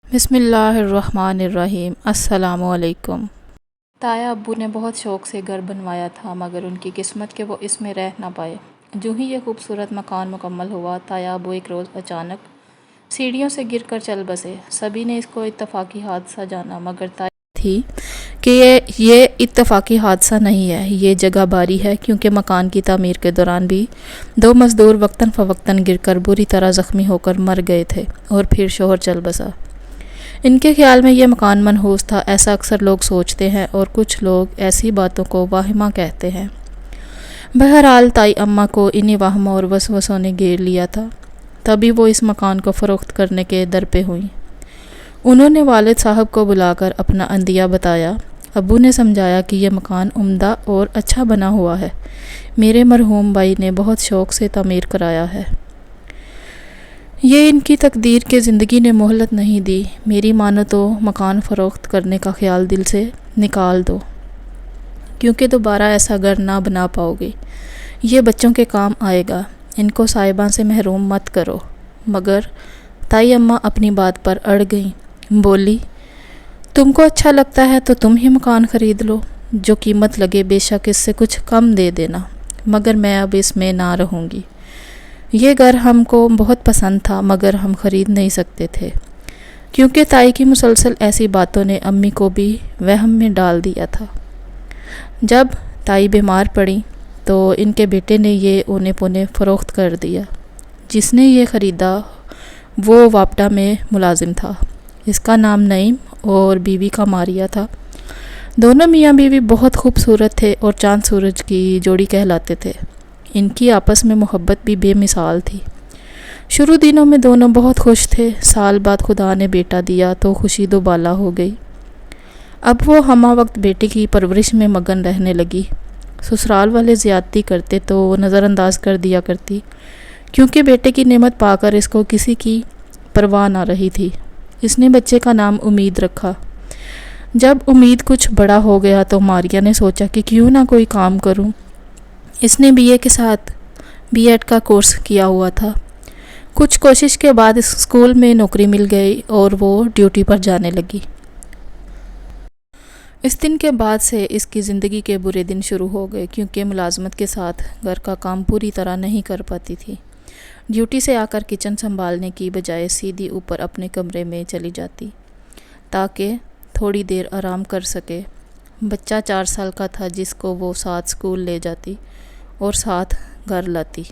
بسم اللہ الرحمن الرحیم۔ السلام علیکم۔ تایا ابو نے بہت شوق سے گھر بنوایا تھا، مگر ان کی قسمت کہ وہ اس میں رہ نہ پائے۔ جو ہی یہ خوبصورت مکان مکمل ہوا، تایا ابو ایک روز اچانک سیڑھیوں سے گر کر چل بسے۔ سبھی نے اس کو اتفاقی حادثہ جانا، مگر تایا تھی کہ یہ اتفاقی حادثہ نہیں ہے، یہ جگہ باری ہے، کیونکہ مکان کی تعمیر کے دوران بھی 2 مزدور وقتاً فوقتاً گر کر بری طرح زخمی ہو کر مر گئے تھے اور پھر شوہر چل بسا۔ ان کے خیال میں یہ مکان منحوس تھا، ایسا اکثر لوگ سوچتے ہیں اور کچھ لوگ ایسی باتوں کو واہمہ کہتے ہیں۔ بہرحال تائی اماں کو انہی واہموں اور وسوسوں نے گھیر لیا تھا، تبھی وہ اس مکان کو فروخت کرنے کے در پہ ہوئیں۔ انہوں نے والد صاحب کو بلا کر اپنا عندیہ بتایا۔ ابو نے سمجھایا کہ یہ مکان عمدہ اور اچھا بنا ہوا ہے، میرے مرحوم بھائی نے بہت شوق سے تعمیر کرایا ہے، یہ ان کی تقدیر کہ زندگی نے مہلت نہیں دی، میری مانو تو مکان فروخت کرنے کا خیال دل سے نکال دو، کیونکہ دوبارہ ایسا گھر نہ بنا پاؤ گے، یہ بچوں کے کام آئے گا، ان کو صاحباں سے محروم مت کرو۔ مگر تائی اماں اپنی بات پر اڑ گئیں، بولی تم کو اچھا لگتا ہے تو تم ہی مکان خرید لو، جو قیمت لگے بے شک اس سے کچھ کم دے دینا، مگر میں اب اس میں نہ رہوں گی، یہ گھر ہم کو بہت پسند تھا مگر ہم خرید نہیں سکتے تھے، کیونکہ تائی کی مسلسل ایسی باتوں نے امی کو بھی وہم میں ڈال دیا تھا۔ جب تائی بیمار پڑی تو ان کے بیٹے نے یہ اونے پونے فروخت کر دیا۔ جس نے یہ خریدا وہ وابڈا میں ملازم تھا، اس کا نام نعیم اور بیوی کا ماریہ تھا۔ دونوں میاں بیوی بہت خوبصورت تھے اور چاند سورج کی جوڑی کہلاتے تھے، ان کی آپس میں محبت بھی بے مثال تھی۔ شروع دنوں میں دونوں بہت خوش تھے، سال بعد خدا نے بیٹا دیا تو خوشی دوبالا ہو گئی۔ اب وہ ہمہ وقت بیٹے کی پرورش میں مگن رہنے لگی۔ سسرال والے زیادتی کرتے تو وہ نظر انداز کر دیا کرتی، کیونکہ بیٹے کی نعمت پا کر اس کو کسی کی پرواہ نہ رہی تھی۔ اس نے بچے کا نام امید رکھا۔ جب امید کچھ بڑا ہو گیا تو ماریہ نے سوچا کہ کیوں نہ کوئی کام کروں۔ اس نے بی اے کے ساتھ بی ایڈ کا کورس کیا ہوا تھا۔ کچھ کوشش کے بعد اس اسکول میں نوکری مل گئی اور وہ ڈیوٹی پر جانے لگی۔ اس دن کے بعد سے اس کی زندگی کے برے دن شروع ہو گئے، کیونکہ ملازمت کے ساتھ گھر کا کام پوری طرح نہیں کر پاتی تھی۔ ڈیوٹی سے آ کر کچن سنبھالنے کی بجائے سیدھی اوپر اپنے کمرے میں چلی جاتی تاکہ تھوڑی دیر آرام کر سکے۔ بچہ 4 سال کا تھا جس کو وہ ساتھ اسکول لے جاتی اور ساتھ گھر لاتی۔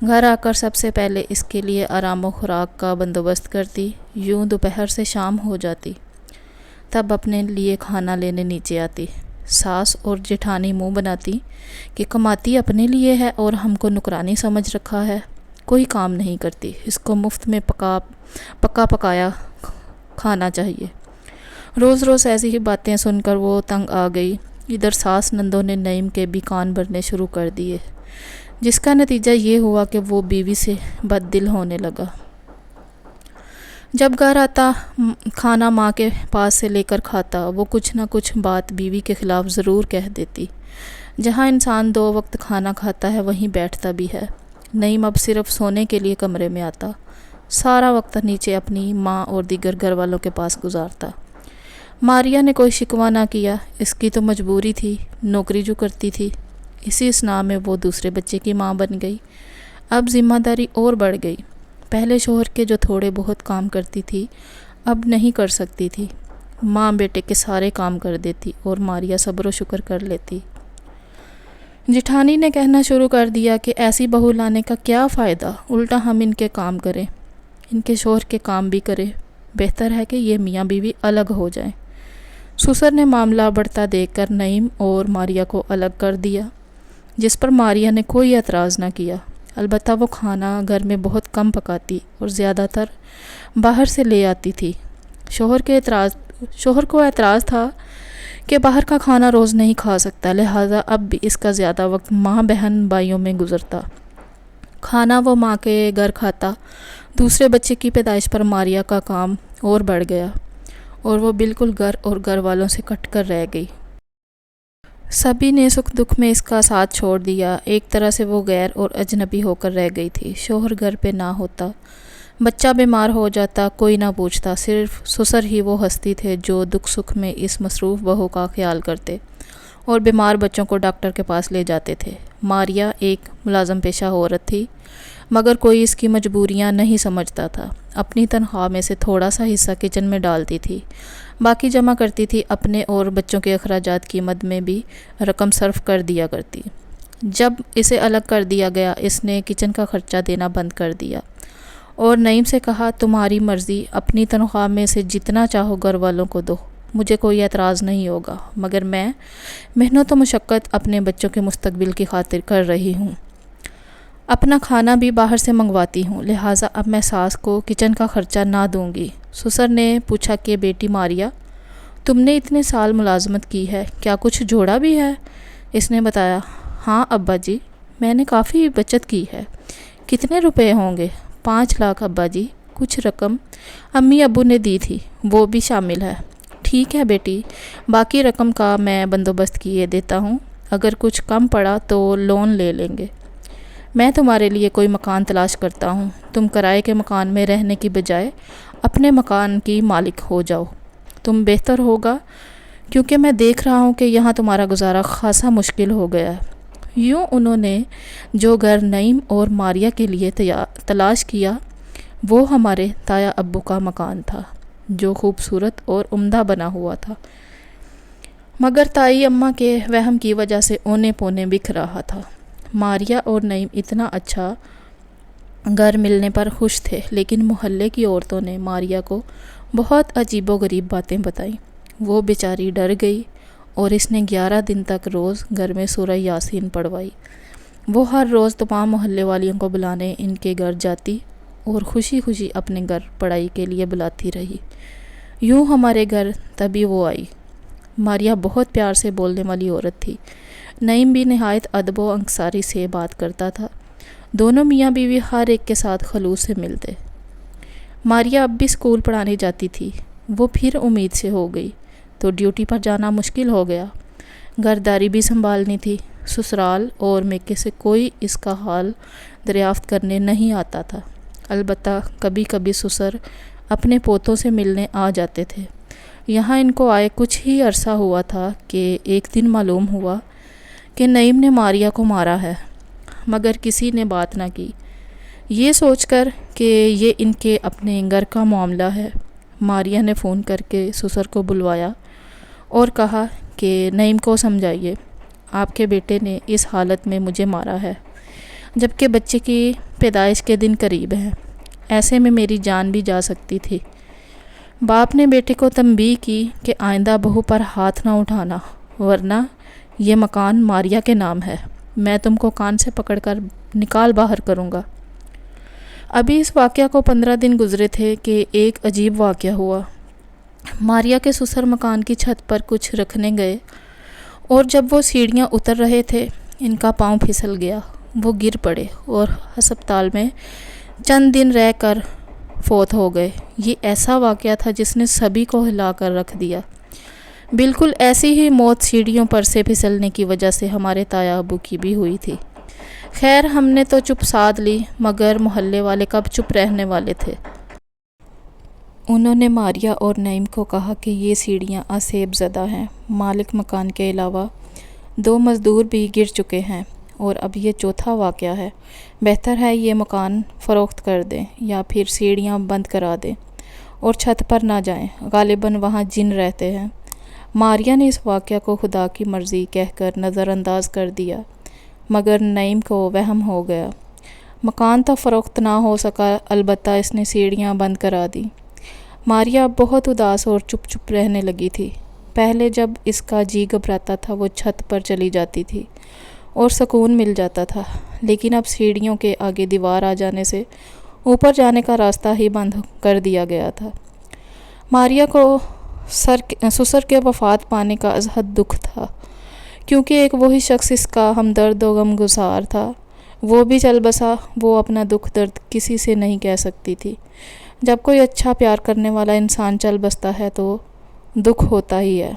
گھر آ کر سب سے پہلے اس کے لیے آرام و خوراک کا بندوبست کرتی، یوں دوپہر سے شام ہو جاتی، تب اپنے لیے کھانا لینے نیچے آتی۔ ساس اور جیٹھانی منہ بناتی کہ کماتی اپنے لیے ہے اور ہم کو نکرانی سمجھ رکھا ہے، کوئی کام نہیں کرتی، اس کو مفت میں پکا پکایا کھانا چاہیے۔ روز روز ایسی ہی باتیں سن کر وہ تنگ آ گئی۔ ادھر ساس نندوں نے نعیم کے بھی کان بھرنے شروع کر دیے، جس کا نتیجہ یہ ہوا کہ وہ بیوی سے بد دل ہونے لگا۔ جب گھر آتا کھانا ماں کے پاس سے لے کر کھاتا، وہ کچھ نہ کچھ بات بیوی کے خلاف ضرور کہہ دیتی۔ جہاں انسان 2 وقت کھانا کھاتا ہے وہیں بیٹھتا بھی ہے۔ نعیم اب صرف سونے کے لیے کمرے میں آتا، سارا وقت نیچے اپنی ماں اور دیگر گھر والوں کے پاس گزارتا۔ ماریہ نے کوئی شکوہ نہ کیا، اس کی تو مجبوری تھی، نوکری جو کرتی تھی، اسی اسنا میں وہ دوسرے بچے کی ماں بن گئی۔ اب ذمہ داری اور بڑھ گئی، پہلے شوہر کے جو تھوڑے بہت کام کرتی تھی اب نہیں کر سکتی تھی۔ ماں بیٹے کے سارے کام کر دیتی اور ماریہ صبر و شکر کر لیتی۔ جیٹھانی نے کہنا شروع کر دیا کہ ایسی بہو لانے کا کیا فائدہ، الٹا ہم ان کے کام کریں، ان کے شوہر کے کام بھی کریں، بہتر ہے کہ یہ میاں بیوی الگ ہو جائیں۔ سسر نے معاملہ بڑھتا دیکھ کر نعیم اور ماریہ کو الگ کر دیا، جس پر ماریہ نے کوئی اعتراض نہ کیا۔ البتہ وہ کھانا گھر میں بہت کم پکاتی اور زیادہ تر باہر سے لے آتی تھی۔ شوہر کو اعتراض تھا کہ باہر کا کھانا روز نہیں کھا سکتا، لہٰذا اب بھی اس کا زیادہ وقت ماں بہن بھائیوں میں گزرتا۔ کھانا وہ ماں کے گھر کھاتا۔ دوسرے بچے کی پیدائش پر ماریہ کا کام اور بڑھ گیا اور وہ بالکل گھر اور گھر والوں سے کٹ کر رہ گئی۔ سبھی نے سکھ دکھ میں اس کا ساتھ چھوڑ دیا، ایک طرح سے وہ غیر اور اجنبی ہو کر رہ گئی تھی۔ شوہر گھر پہ نہ ہوتا، بچہ بیمار ہو جاتا کوئی نہ پوچھتا، صرف سسر ہی وہ ہستی تھے جو دکھ سکھ میں اس مصروف بہو کا خیال کرتے اور بیمار بچوں کو ڈاکٹر کے پاس لے جاتے تھے۔ ماریا ایک ملازم پیشہ عورت تھی، مگر کوئی اس کی مجبوریاں نہیں سمجھتا تھا۔ اپنی تنخواہ میں سے تھوڑا سا حصہ کچن میں ڈالتی تھی، باقی جمع کرتی تھی، اپنے اور بچوں کے اخراجات کی مد میں بھی رقم صرف کر دیا کرتی۔ جب اسے الگ کر دیا گیا، اس نے کچن کا خرچہ دینا بند کر دیا اور نعیم سے کہا، تمہاری مرضی، اپنی تنخواہ میں سے جتنا چاہو گھر والوں کو دو، مجھے کوئی اعتراض نہیں ہوگا، مگر میں محنت و مشقت اپنے بچوں کے مستقبل کی خاطر کر رہی ہوں۔ اپنا کھانا بھی باہر سے منگواتی ہوں، لہٰذا اب میں ساس کو کچن کا خرچہ نہ دوں گی۔ سسر نے پوچھا کہ بیٹی ماریا، تم نے اتنے سال ملازمت کی ہے، کیا کچھ جوڑا بھی ہے؟ اس نے بتایا، ہاں ابا جی، میں نے کافی بچت کی ہے۔ کتنے روپے ہوں گے؟ 5 لاکھ ابا جی، کچھ رقم امی ابو نے دی تھی، وہ بھی شامل ہے۔ ٹھیک ہے بیٹی، باقی رقم کا میں بندوبست کیے دیتا ہوں، اگر کچھ کم پڑا تو لون لے لیں گے۔ میں تمہارے لیے کوئی مکان تلاش کرتا ہوں، تم کرائے کے مکان میں رہنے کی بجائے اپنے مکان کی مالک ہو جاؤ، تم بہتر ہوگا، کیونکہ میں دیکھ رہا ہوں کہ یہاں تمہارا گزارا خاصا مشکل ہو گیا ہے۔ یوں انہوں نے جو گھر نعیم اور ماریا کے لیے تلاش کیا وہ ہمارے تایا ابو کا مکان تھا، جو خوبصورت اور عمدہ بنا ہوا تھا، مگر تائی اماں کے وہم کی وجہ سے اونے پونے بکھ رہا تھا۔ ماریا اور نعیم اتنا اچھا گھر ملنے پر خوش تھے، لیکن محلے کی عورتوں نے ماریا کو بہت عجیب و غریب باتیں بتائیں۔ وہ بیچاری ڈر گئی اور اس نے 11 دن تک روز گھر میں سورہ یاسین پڑھوائی۔ وہ ہر روز تمام محلے والیوں کو بلانے ان کے گھر جاتی اور خوشی خوشی اپنے گھر پڑھائی کے لیے بلاتی رہی۔ یوں ہمارے گھر تبھی وہ آئی۔ ماریا بہت پیار سے بولنے والی عورت تھی، نعیم بھی نہایت ادب و انکساری سے بات کرتا تھا، دونوں میاں بیوی ہر ایک کے ساتھ خلوص سے ملتے۔ ماریا اب بھی اسکول پڑھانے جاتی تھی، وہ پھر امید سے ہو گئی تو ڈیوٹی پر جانا مشکل ہو گیا، گھرداری بھی سنبھالنی تھی۔ سسرال اور میکے سے کوئی اس کا حال دریافت کرنے نہیں آتا تھا، البتہ کبھی کبھی سسر اپنے پوتوں سے ملنے آ جاتے تھے۔ یہاں ان کو آئے کچھ ہی عرصہ ہوا تھا کہ ایک دن معلوم ہوا کہ نعیم نے ماریا کو مارا ہے، مگر کسی نے بات نہ کی۔ یہ سوچ کر کہ یہ ان کے اپنے گھر کا معاملہ ہے، ماریا نے فون کر کے سسر کو بلوایا اور کہا کہ نعیم کو سمجھائیے، آپ کے بیٹے نے اس حالت میں مجھے مارا ہے، جبکہ بچے کی پیدائش کے دن قریب ہیں، ایسے میں میری جان بھی جا سکتی تھی۔ باپ نے بیٹے کو تنبیہ کی کہ آئندہ بہو پر ہاتھ نہ اٹھانا، ورنہ یہ مکان ماریا کے نام ہے، میں تم کو کان سے پکڑ کر نکال باہر کروں گا۔ ابھی اس واقعہ کو 15 دن گزرے تھے کہ ایک عجیب واقعہ ہوا۔ ماریا کے سسر مکان کی چھت پر کچھ رکھنے گئے اور جب وہ سیڑھیاں اتر رہے تھے، ان کا پاؤں پھسل گیا، وہ گر پڑے اور ہسپتال میں چند دن رہ کر فوت ہو گئے۔ یہ ایسا واقعہ تھا جس نے سبھی کو ہلا کر رکھ دیا۔ بالکل ایسی ہی موت سیڑھیوں پر سے پھسلنے کی وجہ سے ہمارے تایا ابو کی بھی ہوئی تھی۔ خیر، ہم نے تو چپ سادھ لی، مگر محلے والے کب چپ رہنے والے تھے۔ انہوں نے ماریا اور نعیم کو کہا کہ یہ سیڑھیاں آسیب زدہ ہیں، مالک مکان کے علاوہ 2 مزدور بھی گر چکے ہیں اور اب یہ چوتھا واقعہ ہے، بہتر ہے یہ مکان فروخت کر دیں یا پھر سیڑھیاں بند کرا دیں اور چھت پر نہ جائیں، غالباً وہاں جن رہتے ہیں۔ ماریا نے اس واقعہ کو خدا کی مرضی کہہ کر نظر انداز کر دیا، مگر نعیم کو وہم ہو گیا۔ مکان تو فروخت نہ ہو سکا، البتہ اس نے سیڑھیاں بند کرا دی۔ ماریا اب بہت اداس اور چپ چپ رہنے لگی تھی۔ پہلے جب اس کا جی گھبراتا تھا وہ چھت پر چلی جاتی تھی اور سکون مل جاتا تھا، لیکن اب سیڑھیوں کے آگے دیوار آ جانے سے اوپر جانے کا راستہ ہی بند کر دیا گیا تھا۔ ماریا کو سسر کے وفات پانے کا ازحد دکھ تھا، کیونکہ ایک وہی شخص اس کا ہمدرد و غمگسار تھا۔ وہ بھی چل بسا، وہ اپنا دکھ درد کسی سے نہیں کہہ سکتی تھی۔ جب کوئی اچھا پیار کرنے والا انسان چل بستا ہے تو دکھ ہوتا ہی ہے۔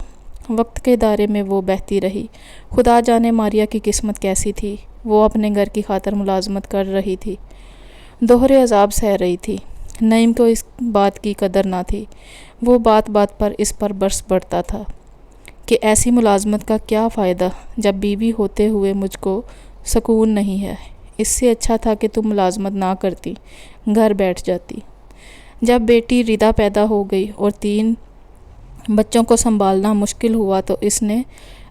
وقت کے دائرے میں وہ بہتی رہی۔ خدا جانے ماریا کی قسمت کیسی تھی، وہ اپنے گھر کی خاطر ملازمت کر رہی تھی، دوہرے عذاب سہ رہی تھی، نعیم کو اس بات کی قدر نہ تھی۔ وہ بات بات پر اس پر برس پڑتا تھا کہ ایسی ملازمت کا کیا فائدہ جب بیوی ہوتے ہوئے مجھ کو سکون نہیں ہے۔ اس سے اچھا تھا کہ تم ملازمت نہ کرتی، گھر بیٹھ جاتی۔ جب بیٹی ردا پیدا ہو گئی اور 3 بچوں کو سنبھالنا مشکل ہوا تو اس نے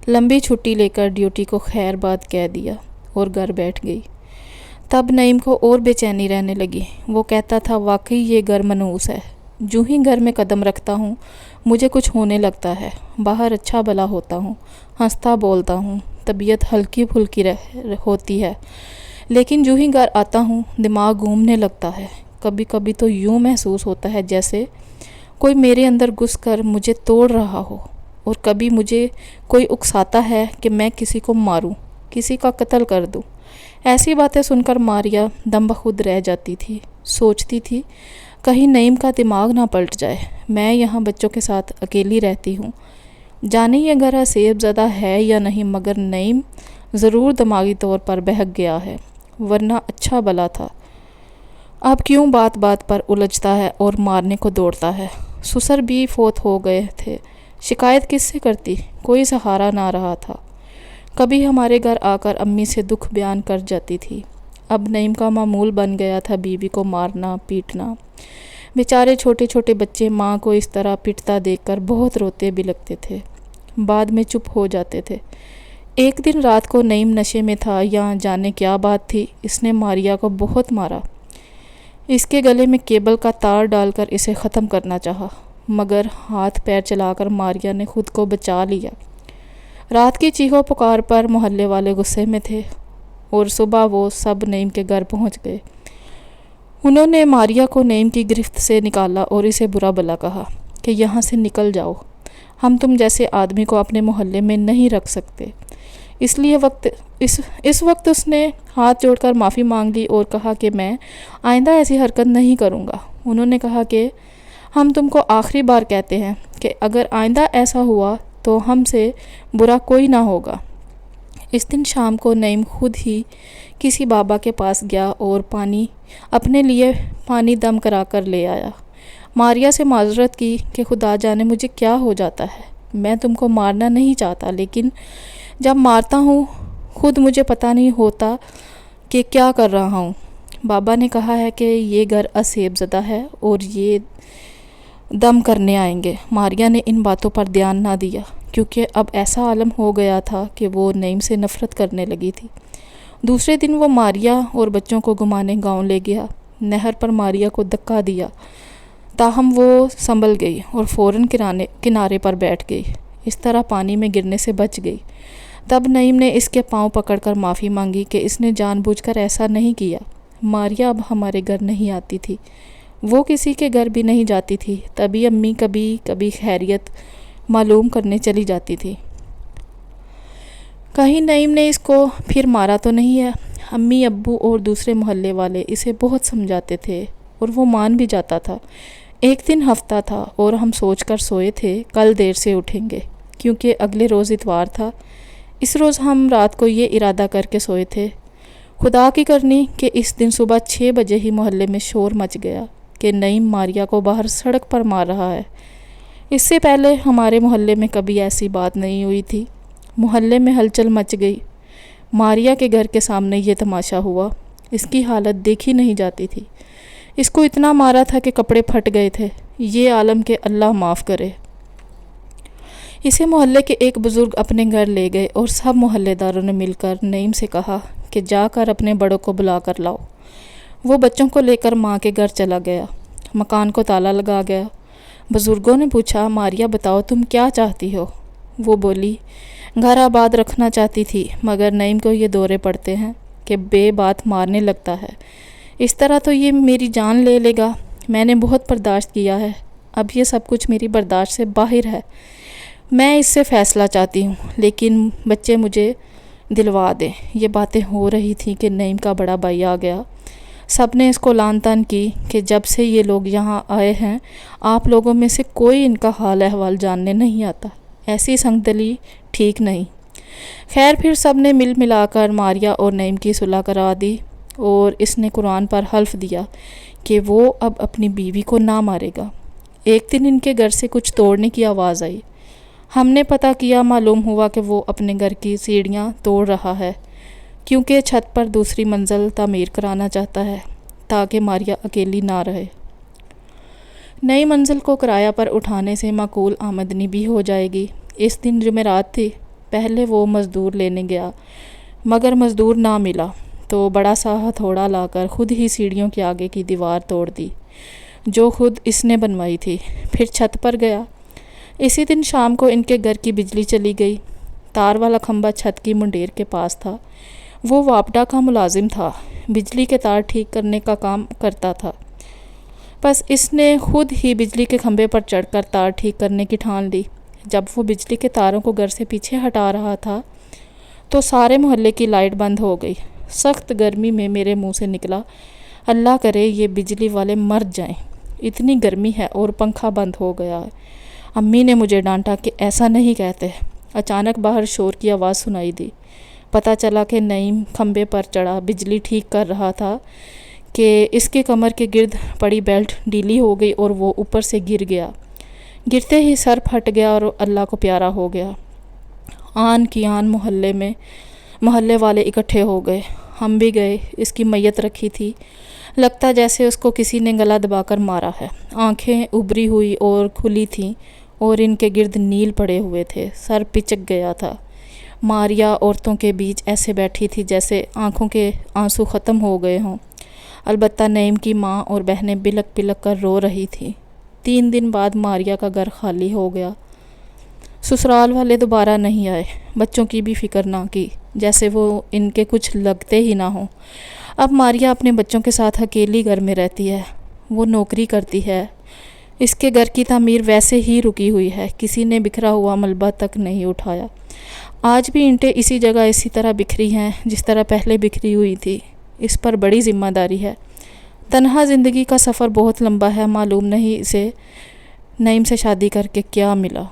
لمبی چھٹی لے کر ڈیوٹی کو خیر بات کہہ دیا اور گھر بیٹھ گئی۔ تب نعیم کو اور بے چینی رہنے لگی۔ وہ کہتا تھا واقعی یہ گھر منحوس ہے۔ جو ہی گھر میں قدم رکھتا ہوں مجھے کچھ ہونے لگتا ہے۔ باہر اچھا بھلا ہوتا ہوں، ہنستا بولتا ہوں، طبیعت ہلکی پھلکی ہوتی ہے، لیکن جو ہی گھر آتا ہوں دماغ گھومنے لگتا ہے۔ کبھی کبھی تو یوں محسوس ہوتا ہے جیسے کوئی میرے اندر گھس کر مجھے توڑ رہا ہو، اور کبھی مجھے کوئی اکساتا ہے کہ میں کسی کو ماروں، کسی کا قتل کر دوں۔ ایسی باتیں سن کر ماریا دم بخود رہ جاتی تھی۔ سوچتی تھی کہیں نعیم کا دماغ نہ پلٹ جائے۔ میں یہاں بچوں کے ساتھ اکیلی رہتی ہوں، جانے یہ گھر عصیب زدہ ہے یا نہیں، مگر نعیم ضرور دماغی طور پر بہک گیا ہے، ورنہ اچھا بھلا تھا۔ اب کیوں بات بات پر الجھتا ہے اور مارنے کو دوڑتا ہے؟ سسر بھی فوت ہو گئے تھے، شکایت کس سے کرتی؟ کوئی سہارا نہ رہا تھا۔ کبھی ہمارے گھر آ کر امی سے دکھ بیان کر جاتی تھی۔ اب نعیم کا معمول بن گیا تھا بیوی کو مارنا پیٹنا۔ بیچارے چھوٹے چھوٹے بچے ماں کو اس طرح پٹتا دیکھ کر بہت روتے بھی لگتے تھے، بعد میں چپ ہو جاتے تھے۔ ایک دن رات کو نعیم نشے میں تھا یا جانے کیا بات تھی، اس نے ماریا کو بہت مارا۔ اس کے گلے میں کیبل کا تار ڈال کر اسے ختم کرنا چاہا، مگر ہاتھ پیر چلا کر ماریا نے خود کو بچا لیا۔ رات کی چیخو پکار پر محلے والے غصے میں تھے، اور صبح وہ سب نعیم کے گھر پہنچ گئے۔ انہوں نے ماریا کو نعیم کی گرفت سے نکالا اور اسے برا بھلا کہا کہ یہاں سے نکل جاؤ، ہم تم جیسے آدمی کو اپنے محلے میں نہیں رکھ سکتے۔ اس وقت اس نے ہاتھ جوڑ کر معافی مانگ لی اور کہا کہ میں آئندہ ایسی حرکت نہیں کروں گا۔ انہوں نے کہا کہ ہم تم کو آخری بار کہتے ہیں کہ اگر آئندہ ایسا ہوا تو ہم سے برا کوئی نہ ہوگا۔ اس دن شام کو نعیم خود ہی کسی بابا کے پاس گیا اور اپنے لیے پانی دم کرا کر لے آیا۔ ماریا سے معذرت کی کہ خدا جانے مجھے کیا ہو جاتا ہے، میں تم کو مارنا نہیں چاہتا، لیکن جب مارتا ہوں خود مجھے پتہ نہیں ہوتا کہ کیا کر رہا ہوں۔ بابا نے کہا ہے کہ یہ گھر عصیب زدہ ہے اور یہ دم کرنے آئیں گے۔ ماریا نے ان باتوں پر دھیان نہ دیا، کیونکہ اب ایسا عالم ہو گیا تھا کہ وہ نعیم سے نفرت کرنے لگی تھی۔ دوسرے دن وہ ماریا اور بچوں کو گھمانے گاؤں لے گیا۔ نہر پر ماریا کو دھکا دیا، تاہم وہ سنبھل گئی اور فوراً کنارے پر بیٹھ گئی، اس طرح پانی میں گرنے سے بچ گئی۔ تب نعیم نے اس کے پاؤں پکڑ کر معافی مانگی کہ اس نے جان بوجھ کر ایسا نہیں کیا۔ ماریا اب ہمارے گھر نہیں آتی تھی، وہ کسی کے گھر بھی نہیں جاتی تھی، تبھی امی کبھی کبھی خیریت معلوم کرنے چلی جاتی تھی۔ کہیں نعیم نے اس کو پھر مارا تو نہیں ہے؟ امی ابو اور دوسرے محلے والے اسے بہت سمجھاتے تھے اور وہ مان بھی جاتا تھا۔ ایک دن ہفتہ تھا اور ہم سوچ کر سوئے تھے کل دیر سے اٹھیں گے، کیونکہ اگلے روز اتوار تھا۔ اس روز ہم رات کو یہ ارادہ کر کے سوئے تھے، خدا کی کرنی کہ اس دن صبح 6 بجے ہی محلے میں شور مچ گیا کہ نعیم ماریا کو باہر سڑک پر مار رہا ہے۔ اس سے پہلے ہمارے محلے میں کبھی ایسی بات نہیں ہوئی تھی۔ محلے میں ہلچل مچ گئی۔ ماریا کے گھر کے سامنے یہ تماشا ہوا۔ اس کی حالت دیکھی نہیں جاتی تھی۔ اس کو اتنا مارا تھا کہ کپڑے پھٹ گئے تھے۔ یہ عالم کہ اللہ معاف کرے۔ اسے محلے کے ایک بزرگ اپنے گھر لے گئے اور سب محلے داروں نے مل کر نعیم سے کہا کہ جا کر اپنے بڑوں کو بلا کر لاؤ۔ وہ بچوں کو لے کر ماں کے گھر چلا گیا۔ مکان کو تالا لگا گیا۔ بزرگوں نے پوچھا ماریا بتاؤ تم کیا چاہتی ہو؟ وہ بولی گھر آباد رکھنا چاہتی تھی، مگر نعیم کو یہ دورے پڑتے ہیں کہ بے بات مارنے لگتا ہے، اس طرح تو یہ میری جان لے لے گا۔ میں نے بہت برداشت کیا ہے، اب یہ سب کچھ میری برداشت سے باہر ہے۔ میں اس سے فیصلہ چاہتی ہوں، لیکن بچے مجھے دلوا دیں۔ یہ باتیں ہو رہی تھیں کہ نعیم کا بڑا بھائی آ گیا۔ سب نے اس کو لان تان کی کہ جب سے یہ لوگ یہاں آئے ہیں آپ لوگوں میں سے کوئی ان کا حال احوال جاننے نہیں آتا، ایسی سنگ دلی ٹھیک نہیں۔ خیر پھر سب نے مل ملا کر ماریا اور نعیم کی صلح کرا دی اور اس نے قرآن پر حلف دیا کہ وہ اب اپنی بیوی کو نہ مارے گا۔ ایک دن ان کے گھر سے کچھ توڑنے کی آواز آئی۔ ہم نے پتہ کیا، معلوم ہوا کہ وہ اپنے گھر کی سیڑھیاں توڑ رہا ہے، کیونکہ چھت پر دوسری منزل تعمیر کرانا چاہتا ہے تاکہ ماریا اکیلی نہ رہے۔ نئی منزل کو کرایہ پر اٹھانے سے معقول آمدنی بھی ہو جائے گی۔ اس دن جمعرات تھی۔ پہلے وہ مزدور لینے گیا، مگر مزدور نہ ملا تو بڑا سا ہتھوڑا لا کر خود ہی سیڑھیوں کے آگے کی دیوار توڑ دی، جو خود اس نے بنوائی تھی۔ پھر چھت پر گیا۔ اسی دن شام کو ان کے گھر کی بجلی چلی گئی۔ تار والا کھمبا چھت کی منڈیر کے پاس تھا۔ وہ واپڈا کا ملازم تھا، بجلی کے تار ٹھیک کرنے کا کام کرتا تھا۔ بس اس نے خود ہی بجلی کے کھمبے پر چڑھ کر تار ٹھیک کرنے کی ٹھان لی۔ جب وہ بجلی کے تاروں کو گھر سے پیچھے ہٹا رہا تھا تو سارے محلے کی لائٹ بند ہو گئی۔ سخت گرمی میں میرے منہ سے نکلا، اللہ کرے یہ بجلی والے مر جائیں، اتنی گرمی ہے اور پنکھا بند ہو گیا ہے۔ امی نے مجھے ڈانٹا کہ ایسا نہیں کہتے۔ اچانک باہر شور کی آواز سنائی دی۔ پتہ چلا کہ نعیم کھمبے پر چڑھا بجلی ٹھیک کر رہا تھا کہ اس کے کمر کے گرد پڑی بیلٹ ڈھیلی ہو گئی اور وہ اوپر سے گر گیا۔ گرتے ہی سر پھٹ گیا اور اللہ کو پیارا ہو گیا۔ آن کی آن محلے والے اکٹھے ہو گئے۔ ہم بھی گئے۔ اس کی میت رکھی تھی، لگتا جیسے اس کو کسی نے گلا دبا کر مارا ہے۔ آنکھیں ابری ہوئی اور کھلی تھیں اور ان کے گرد نیل پڑے ہوئے تھے، سر پچک گیا تھا۔ ماریا عورتوں کے بیچ ایسے بیٹھی تھی جیسے آنکھوں کے آنسو ختم ہو گئے ہوں۔ البتہ نعیم کی ماں اور بہنیں بلک بلک کر رو رہی تھیں۔ 3 دن بعد ماریا کا گھر خالی ہو گیا۔ سسرال والے دوبارہ نہیں آئے، بچوں کی بھی فکر نہ کی، جیسے وہ ان کے کچھ لگتے ہی نہ ہوں۔ اب ماریا اپنے بچوں کے ساتھ اکیلی گھر میں رہتی ہے۔ وہ نوکری کرتی ہے۔ اس کے گھر کی تعمیر ویسے ہی رکی ہوئی ہے، کسی نے بکھرا ہوا ملبہ تک نہیں اٹھایا۔ آج بھی اینٹیں اسی جگہ اسی طرح بکھری ہیں جس طرح پہلے بکھری ہوئی تھی۔ اس پر بڑی ذمہ داری ہے۔ تنہا زندگی کا سفر بہت لمبا ہے، معلوم نہیں اسے نعیم سے شادی کر کے کیا ملا۔